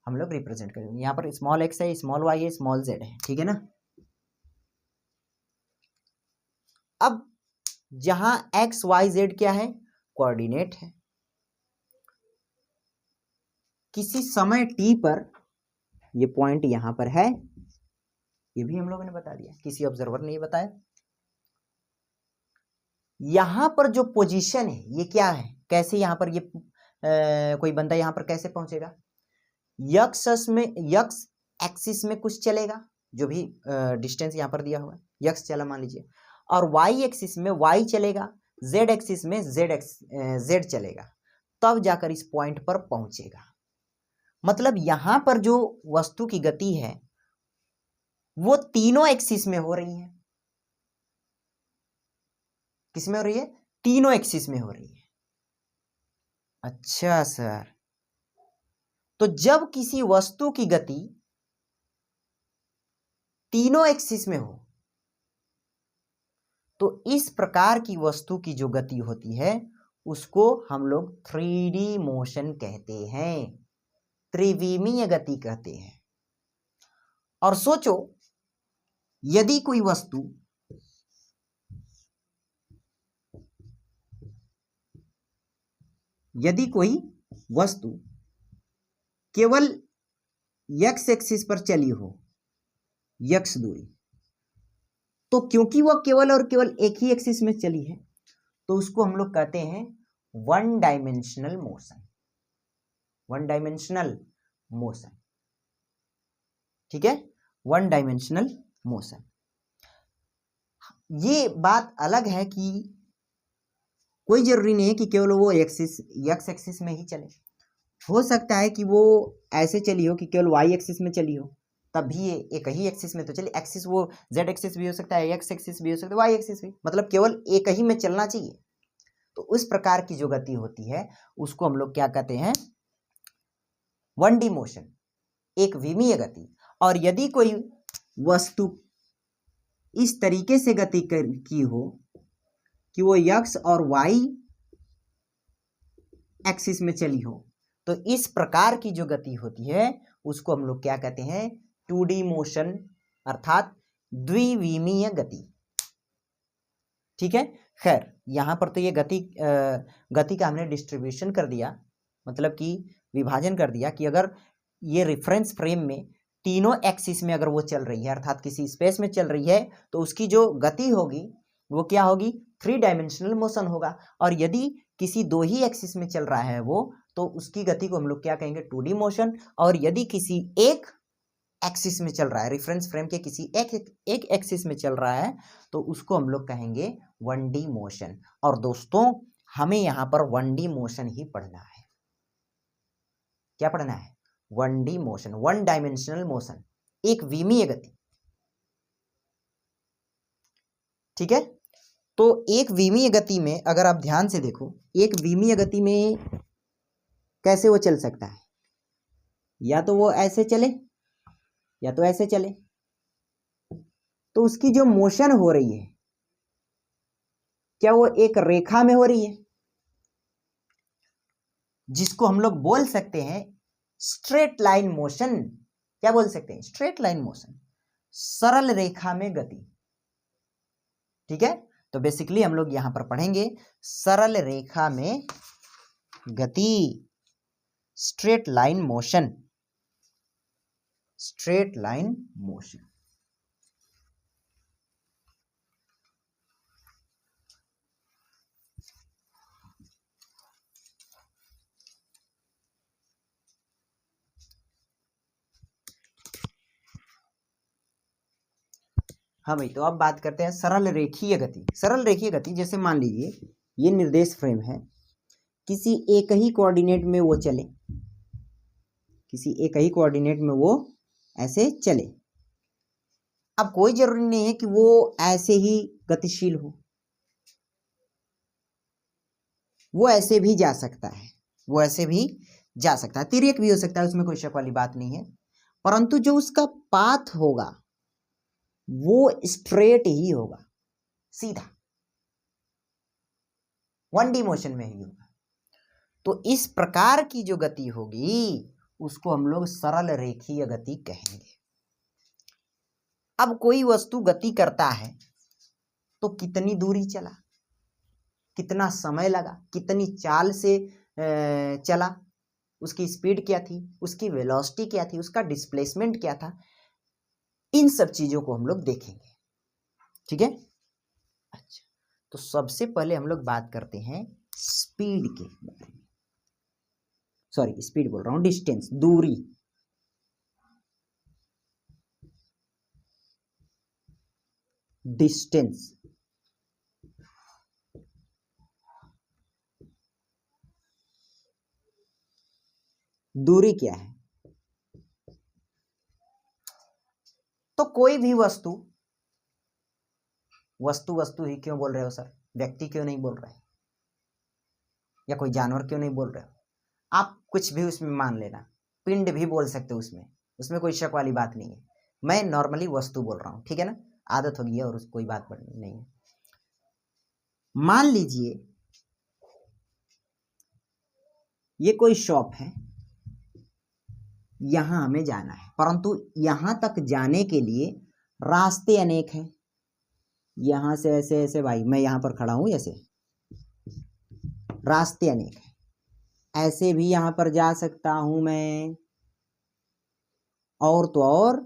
हम लोग रिप्रेजेंट करेंगे। यहाँ पर स्मॉल x है, स्मॉल y है, स्मॉल z है। ठीक है ना? अब जहां x y z क्या है? कोऑर्डिनेट है। किसी समय t पर ये पॉइंट यहां पर है, ये भी हम लोगों ने बता दिया, किसी ऑब्जर्वर ने ये बताया। यहां पर जो पोजीशन है ये क्या है? कैसे यहां पर ये कोई बंदा यहां पर कैसे पहुंचेगा? यक्स में, यक्स एक्सिस में कुछ चलेगा, जो भी डिस्टेंस यहां पर दिया हुआ है, यक्स चला मान लीजिए, और वाई एक्सिस में वाई चलेगा, जेड एक्सिस में जेड चलेगा, तब जाकर इस पॉइंट पर पहुंचेगा। मतलब यहां पर जो वस्तु की गति है वो तीनों एक्सिस में हो रही है। किस में हो रही है? तीनों एक्सिस में हो रही है। अच्छा सर, तो जब किसी वस्तु की गति तीनों एक्सिस में हो तो इस प्रकार की वस्तु की जो गति होती है उसको हम लोग 3D मोशन कहते हैं, त्रिविमीय गति कहते हैं। और सोचो, यदि कोई वस्तु केवल x एक्सिस पर चली हो, x दूरी, तो क्योंकि वह केवल और केवल एक ही एक्सिस में चली है तो उसको हम लोग कहते हैं one dimensional motion, one dimensional motion. ठीक है, वन डायमेंशनल मोशन। ये बात अलग है कि कोई जरूरी नहीं है कि केवल वो एक्सिस x एक्सिस में ही चले, हो सकता है कि वो ऐसे चली हो कि केवल y एक्सिस में चली हो, तब भी ये एक ही एक्सिस में तो चले। एक्सिस वो z एक्सिस भी हो सकता है, x एक्सिस भी हो सकता है, y एक्सिस भी, मतलब केवल एक ही में चलना चाहिए। तो उस प्रकार की जो गति होती है उसको हम लोग क्या कहते हैं, 1D मोशन, एक विमीय गति। और यदि कोई वस्तु इस तरीके से गति की हो कि वो x और y एक्सिस में चली हो, तो इस प्रकार की जो गति होती है उसको हम लोग क्या कहते हैं, 2D मोशन, अर्थात द्विविमीय गति। ठीक है, खैर यहां पर तो ये गति का हमने डिस्ट्रीब्यूशन कर दिया, मतलब कि विभाजन कर दिया कि अगर ये रेफरेंस फ्रेम में तीनों एक्सिस में अगर वो चल रही है, अर्थात किसी स्पेस में चल रही है, तो उसकी जो गति होगी वो क्या होगी, 3 डायमेंशनल मोशन होगा। और यदि किसी दो ही एक्सिस में चल रहा है वो, तो उसकी गति को हम लोग क्या कहेंगे, 2D मोशन। और यदि किसी एक एक्सिस में चल रहा है, रेफरेंस फ्रेम के किसी एक एक्सिस में चल रहा है, तो उसको हम लोग कहेंगे 1D मोशन। और दोस्तों हमें यहां पर 1D मोशन ही पढ़ना है। क्या पढ़ना है, 1D motion, one dimensional motion, एक विमीय गति। ठीक है, तो एक विमीय गति में अगर आप ध्यान से देखो, एक विमीय गति में कैसे वो चल सकता है, या तो वो ऐसे चले या तो ऐसे चले। तो उसकी जो मोशन हो रही है, क्या वो एक रेखा में हो रही है, जिसको हम लोग बोल सकते हैं स्ट्रेट लाइन मोशन। क्या बोल सकते हैं, स्ट्रेट लाइन मोशन, सरल रेखा में गति। ठीक है, तो बेसिकली हम लोग यहां पर पढ़ेंगे सरल रेखा में गति, straight line motion, straight line motion. हाँ भाई, तो अब बात करते हैं सरल रेखीय गति। सरल रेखीय गति, जैसे मान लीजिए ये निर्देश फ्रेम है, किसी एक ही कोऑर्डिनेट में वो चले, किसी एक ही कोऑर्डिनेट में वो ऐसे चले। अब कोई जरूरी नहीं है कि वो ऐसे ही गतिशील हो, वो ऐसे भी जा सकता है, वो ऐसे भी जा सकता है, तिर्यक भी हो सकता है, उसमें कोई शक वाली बात नहीं है। परंतु जो उसका पाथ होगा वो स्ट्रेट ही होगा, सीधा 1D मोशन में ही होगा। तो इस प्रकार की जो गति होगी उसको हम लोग सरल रेखीय गति कहेंगे। अब कोई वस्तु गति करता है तो कितनी दूरी चला, कितना समय लगा, कितनी चाल से चला, उसकी स्पीड क्या थी, उसकी वेलोसिटी क्या थी, उसका डिस्प्लेसमेंट क्या था, इन सब चीजों को हम लोग देखेंगे। ठीक है, अच्छा, तो सबसे पहले हम लोग बात करते हैं स्पीड के बारे में। सॉरी, स्पीड बोल रहा हूं, डिस्टेंस, दूरी। डिस्टेंस, दूरी क्या है? तो कोई भी वस्तु ही क्यों बोल रहे हो सर, व्यक्ति क्यों नहीं बोल रहे, या कोई जानवर क्यों नहीं बोल रहे हो? आप कुछ भी उसमें मान लेना, पिंड भी बोल सकते हो, उसमें कोई शक वाली बात नहीं है। मैं नॉर्मली वस्तु बोल रहा हूँ, ठीक है ना, आदत होगी है और कोई बात नहीं है। मान लीजिए ये कोई शॉप है, यहां हमें जाना है, परंतु यहां तक जाने के लिए रास्ते अनेक हैं। यहां से ऐसे ऐसे, भाई मैं यहां पर खड़ा हूं, ऐसे रास्ते अनेक हैं। ऐसे भी यहां पर जा सकता हूं मैं, और तो और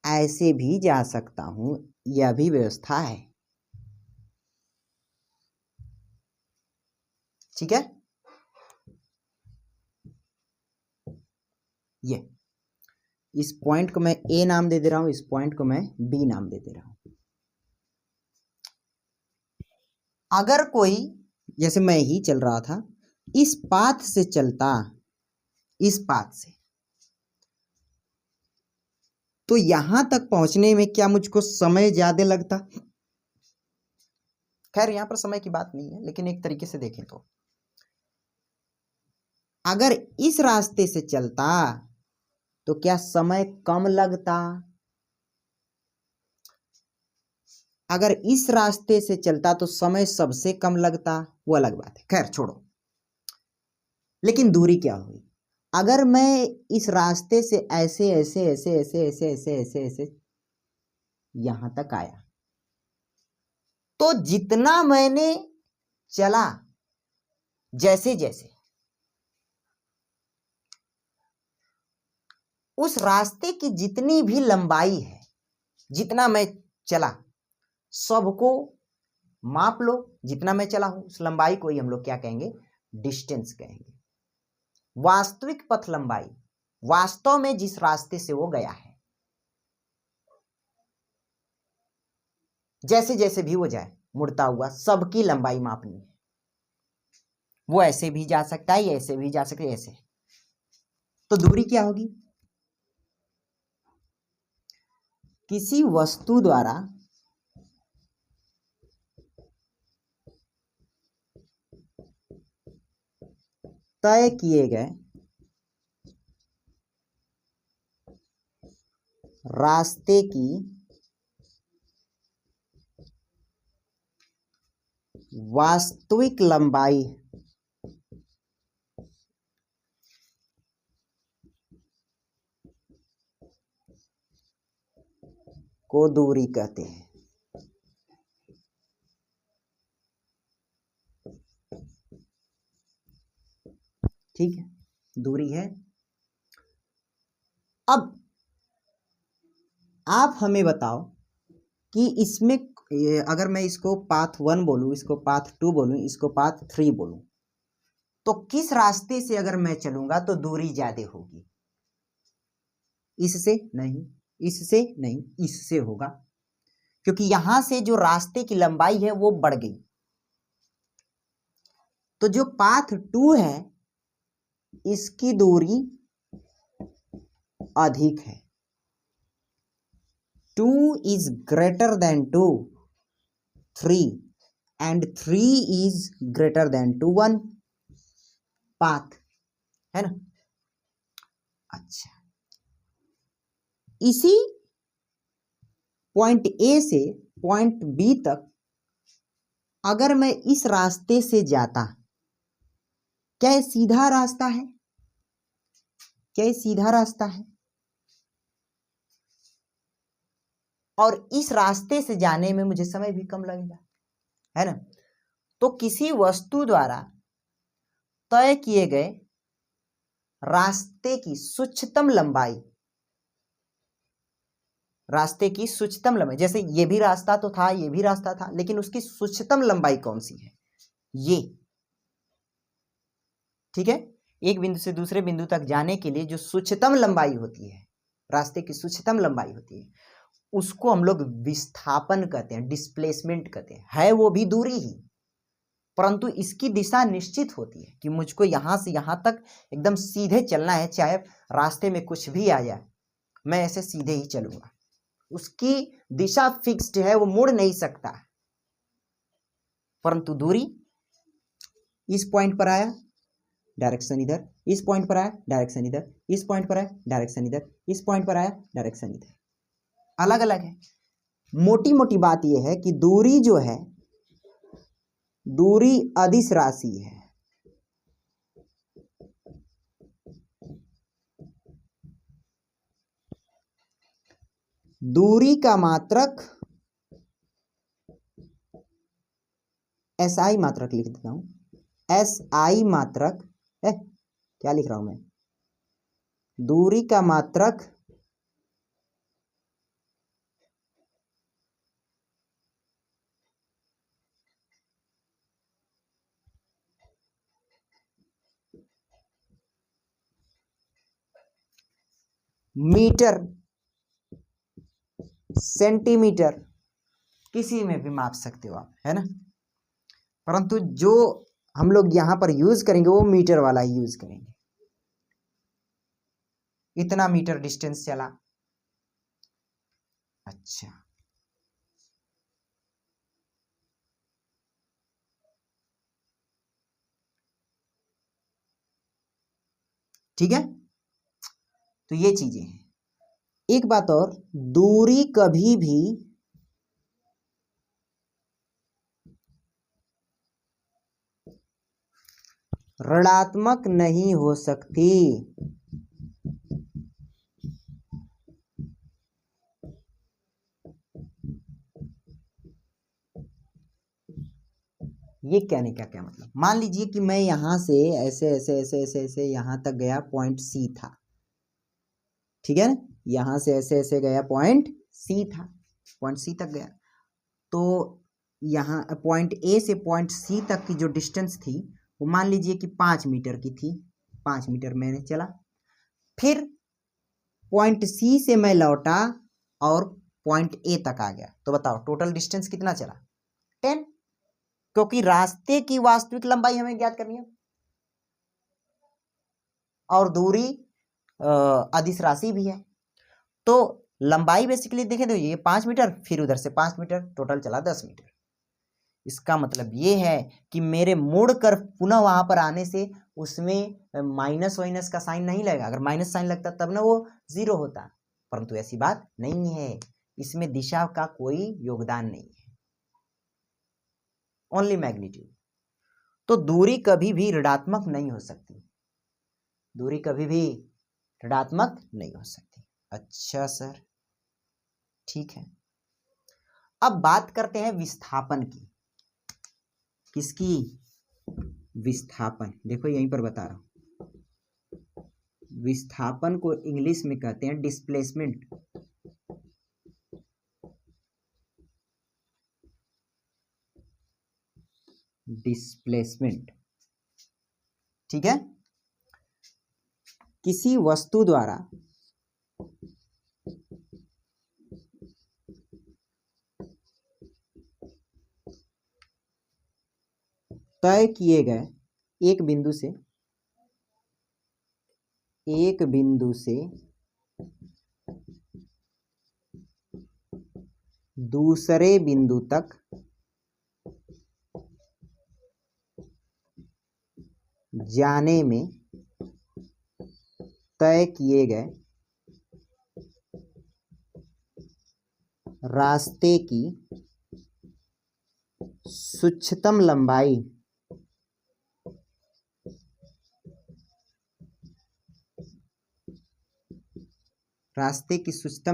ऐसे भी जा सकता हूं, यह भी व्यवस्था है। ठीक है, ये इस पॉइंट को मैं ए नाम दे दे रहा हूं, इस पॉइंट को मैं बी नाम दे दे रहा हूं। अगर कोई, जैसे मैं ही चल रहा था, इस पाथ से चलता, इस पाथ से, तो यहां तक पहुंचने में क्या मुझको समय ज्यादा लगता? खैर यहां पर समय की बात नहीं है, लेकिन एक तरीके से देखें तो अगर इस रास्ते से चलता तो क्या समय कम लगता? अगर इस रास्ते से चलता तो समय सबसे कम लगता, वो अलग बात है, खैर छोड़ो। लेकिन दूरी क्या हुई? अगर मैं इस रास्ते से ऐसे ऐसे ऐसे ऐसे ऐसे ऐसे ऐसे ऐसे यहां तक आया, तो जितना मैंने चला, जैसे जैसे उस रास्ते की जितनी भी लंबाई है, जितना मैं चला, सबको माप लो। जितना मैं चला हूं उस लंबाई को ही हम लोग क्या कहेंगे? डिस्टेंस कहेंगे। वास्तविक पथ लंबाई, वास्तव में जिस रास्ते से वो गया है, जैसे जैसे भी वो जाए मुड़ता हुआ, सबकी लंबाई मापनी है। वो ऐसे भी जा सकता है, ऐसे भी जा सकता है, ऐसे। तो दूरी क्या होगी? किसी वस्तु द्वारा तय किए गए रास्ते की वास्तविक लंबाई को दूरी कहते हैं। ठीक है, दूरी है। अब आप हमें बताओ कि इसमें अगर मैं इसको पाथ 1 बोलूं, इसको पाथ 2 बोलूं, इसको पाथ 3 बोलूं, तो किस रास्ते से अगर मैं चलूंगा तो दूरी ज्यादा होगी? इससे नहीं, इससे नहीं, इससे होगा, क्योंकि यहां से जो रास्ते की लंबाई है वो बढ़ गई। तो जो पाथ 2 है इसकी दूरी अधिक है। 2 is greater than 2, 3, and 3 is greater than 2, 1 path है ना। अच्छा, इसी पॉइंट ए से पॉइंट बी तक अगर मैं इस रास्ते से जाता, क्या ये सीधा रास्ता है? क्या ये सीधा रास्ता है? और इस रास्ते से जाने में मुझे समय भी कम लगेगा, है ना। तो किसी वस्तु द्वारा तय किए गए रास्ते की सूक्ष्मतम लंबाई, रास्ते की सूक्ष्मतम लंबाई, जैसे ये भी रास्ता तो था, ये भी रास्ता था, लेकिन उसकी सूक्ष्मतम लंबाई कौन सी है? ये। ठीक है, एक बिंदु से दूसरे बिंदु तक जाने के लिए जो सूक्ष्मतम लंबाई होती है, रास्ते की सूक्ष्मतम लंबाई होती है, उसको हम लोग विस्थापन कहते हैं, डिस्प्लेसमेंट कहते हैं। है वो भी दूरी ही, परंतु इसकी दिशा निश्चित होती है कि मुझको यहां से यहां तक एकदम सीधे चलना है, चाहे रास्ते में कुछ भी आ जाए, मैं ऐसे सीधे ही चलूंगा। उसकी दिशा फिक्स्ड है, वो मुड़ नहीं सकता। परंतु दूरी, इस पॉइंट पर आया डायरेक्शन इधर, इस पॉइंट पर आया डायरेक्शन इधर, इस पॉइंट पर आया डायरेक्शन इधर, इस पॉइंट पर आया डायरेक्शन इधर, अलग अलग है। मोटी मोटी बात यह है कि दूरी जो है दूरी अदिश राशि है। दूरी का मात्रक SI मात्रक लिख देता हूं, SI मात्रक क्या लिख रहा हूं मैं, दूरी का मात्रक मीटर, सेंटीमीटर, किसी में भी माप सकते हो आप, है ना। परंतु जो हम लोग यहां पर यूज करेंगे वो मीटर वाला ही यूज करेंगे। इतना मीटर डिस्टेंस चला। अच्छा, ठीक है, तो ये चीजें हैं। एक बात और, दूरी कभी भी ऋणात्मक नहीं हो सकती। ये कहने का क्या मतलब, मान लीजिए कि मैं यहां से ऐसे ऐसे ऐसे ऐसे ऐसे यहां तक गया, पॉइंट C था, ठीक है ना, यहां से ऐसे ऐसे गया, पॉइंट C था, पॉइंट C तक गया, तो यहाँ पॉइंट A से पॉइंट C तक की जो डिस्टेंस थी वो मान लीजिए कि 5 मीटर की थी, 5 मीटर मैंने चला, फिर पॉइंट C से मैं लौटा और पॉइंट A तक आ गया, तो बताओ टोटल डिस्टेंस कितना चला, 10, क्योंकि रास्ते की वास्तविक लंबाई हमें ज्ञात करनी है और दूरी अदिश राशि भी है, तो लंबाई बेसिकली देखें तो ये 5 मीटर, फिर उधर से 5 मीटर, टोटल चला 10 मीटर। इसका मतलब ये है कि मेरे मुड़ कर पुनः वहां पर आने से उसमें माइनस वाइनस का साइन नहीं लगेगा, अगर माइनस साइन लगता तब ना वो 0 होता, परंतु ऐसी बात नहीं है, इसमें दिशा का कोई योगदान नहीं है, ओनली मैग्नीट्यूड। तो दूरी कभी भी ऋणात्मक नहीं हो सकती, दूरी कभी भी ऋणात्मक नहीं हो सकती। अच्छा सर, ठीक है, अब बात करते हैं विस्थापन की। किसकी, विस्थापन, देखो यहीं पर बता रहा हूं, विस्थापन को इंग्लिश में कहते हैं डिस्प्लेसमेंट। डिस्प्लेसमेंट, ठीक है, किसी वस्तु द्वारा तय किए गए एक बिंदु से दूसरे बिंदु तक जाने में तय किए गए रास्ते की सूक्ष्मतम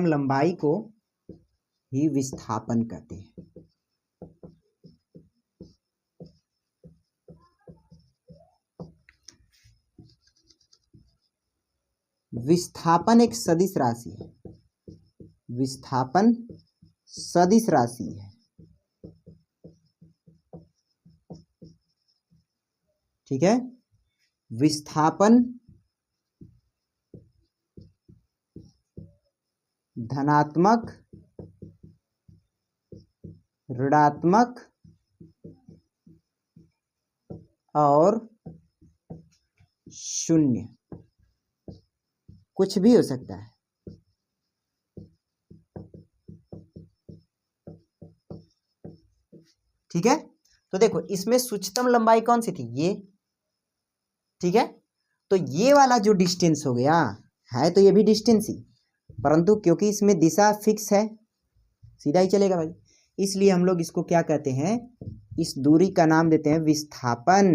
लंबाई को ही विस्थापन कहते हैं। विस्थापन एक सदिश राशि है, विस्थापन सदिश राशि है, ठीक है। विस्थापन धनात्मक, ऋणात्मक और शून्य, कुछ भी हो सकता है, ठीक है। तो देखो इसमें सूक्ष्मतम लंबाई कौन सी थी, ये, ठीक है, तो ये वाला जो डिस्टेंस हो गया है, तो ये भी डिस्टेंस ही, परंतु क्योंकि इसमें दिशा फिक्स है, सीधा ही चलेगा भाई, इसलिए हम लोग इसको क्या कहते हैं, इस दूरी का नाम देते हैं विस्थापन,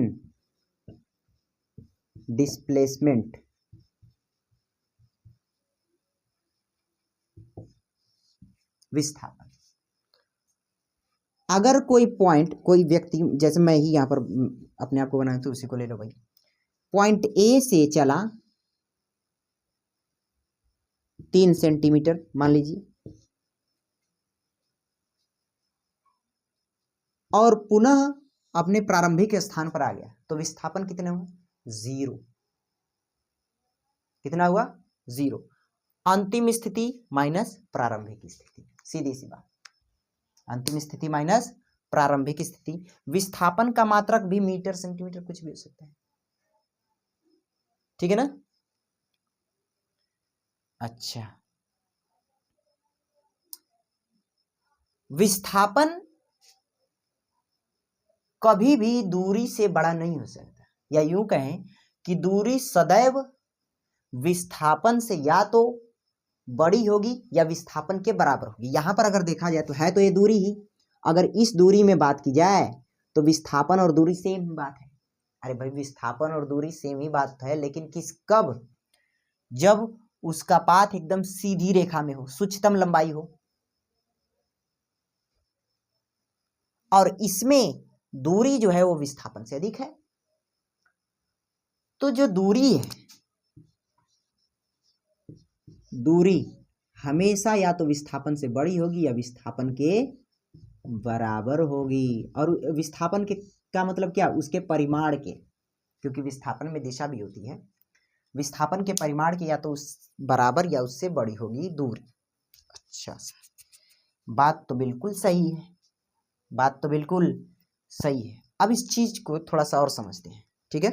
डिस्प्लेसमेंट। विस्थापन। अगर कोई पॉइंट, कोई व्यक्ति, जैसे मैं ही यहां पर अपने आप को बनाऊं तो उसी को ले लो भाई, पॉइंट ए से चला 3 सेंटीमीटर मान लीजिए, और पुनः अपने प्रारंभिक स्थान पर आ गया, तो विस्थापन कितने हुआ? 0। कितना हुआ? 0। अंतिम स्थिति माइनस प्रारंभिक स्थिति, सीधी सी बात। अंतिम स्थिति माइनस प्रारंभिक स्थिति। विस्थापन का मात्रक भी मीटर, सेंटीमीटर, कुछ भी हो सकता है। ठीक है ना? अच्छा, विस्थापन कभी भी दूरी से बड़ा नहीं हो सकता, या यूं कहें कि दूरी सदैव विस्थापन से या तो बड़ी होगी या विस्थापन के बराबर होगी। यहां पर अगर देखा जाए तो है तो ये दूरी ही, अगर इस दूरी में बात की जाए तो विस्थापन और दूरी सेम ही बात है। अरे भाई, विस्थापन और दूरी सेम ही बात है, लेकिन कब? जब उसका पाथ एकदम सीधी रेखा में हो, सूक्ष्मतम लंबाई हो, और इसमें दूरी जो है वो विस्थापन से अधिक है। तो जो दूरी है, दूरी हमेशा या तो विस्थापन से बड़ी होगी या विस्थापन के बराबर होगी। और विस्थापन के का मतलब क्या? उसके परिमाण के, क्योंकि विस्थापन में दिशा भी होती है। विस्थापन के परिमाण के या तो उस बराबर या उससे बड़ी होगी दूरी। अच्छा, बात तो बिल्कुल सही है, बात तो बिल्कुल सही है। अब इस चीज को थोड़ा सा और समझते हैं, ठीक है?